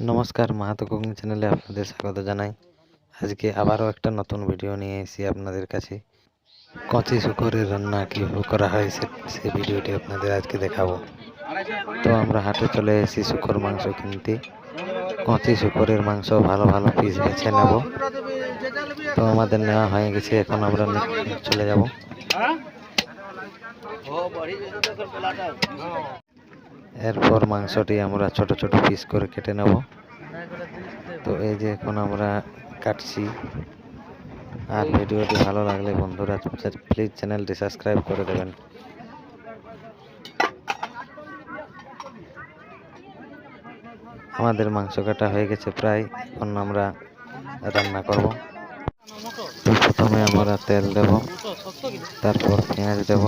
নমস্কার, মাহাতো কুকিং চ্যানেলে আপনাদের স্বাগত জানাই। আজকে আবারও একটা নতুন ভিডিও নিয়ে এসেছি আপনাদের কাছে। কচি শুকরের রান্না কীভাবে করা হয় সেই ভিডিওটি আপনাদের আজকে দেখাবো। তো আমরা হাটে চলে এসেছি শুকর মাংস কিনতে। কচি শুকরের মাংস ভালো ভালো পিস বেছে নেব। তো আমাদের নেওয়া হয়ে গেছে, এখন আমরা চলে যাব। এরপর মাংসটি আমরা ছোট ছোট পিস করে কেটে নেব। তো এই যে এখন আমরা কাটছি। আর ভিডিওটি ভালো লাগলে বন্ধুরা প্লিজ চ্যানেলটি সাবস্ক্রাইব করে দেবেন। আমাদের মাংস কাটা হয়ে গেছে প্রায়, এখন আমরা রান্না করব। তো প্রথমে আমরা তেল দেব, তারপর পেঁয়াজ দেব,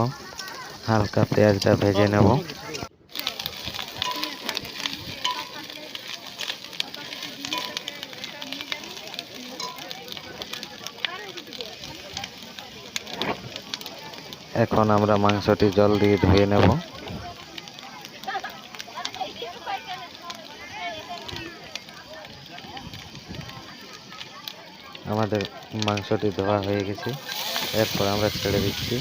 হালকা পেঁয়াজটা ভেজে নেব। এখন আমরা মাংসটি জল দিয়ে ধুয়ে নেব। আমাদের মাংসটি ধোয়া হয়ে গেছে, এরপর আমরা ছেড়ে দিচ্ছি।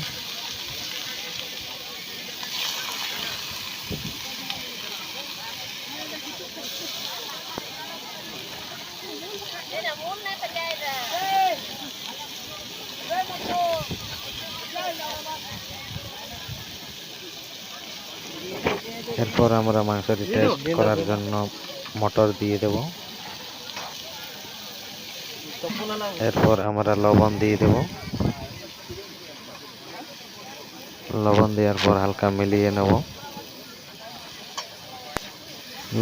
এরপর আমরা মাংসটি টেস্ট করার জন্য মটর দিয়ে দেব। এরপর আমরা লবণ দিয়ে দেব। লবণ দেওয়ার পর হালকা মিলিয়ে নেব।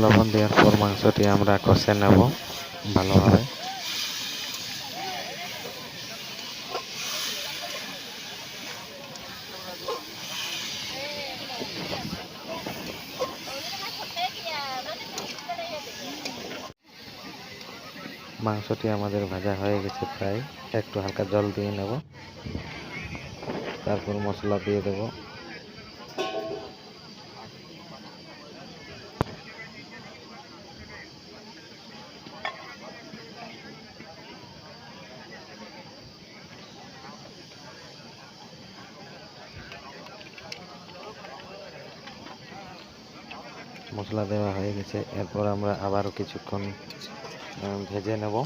লবণ দেওয়ার পর মাংসটি আমরা কষে নেব ভালোভাবে। মাংসটি আমাদের ভাজা হয়ে গেছে প্রায়, একটু হালকা জল দিয়ে নেব। তারপর মশলা দিয়ে দেব। মশলা দেওয়া হয়ে গেছে, এরপর আমরা আবারও কিছুক্ষণ ভেজে নেব।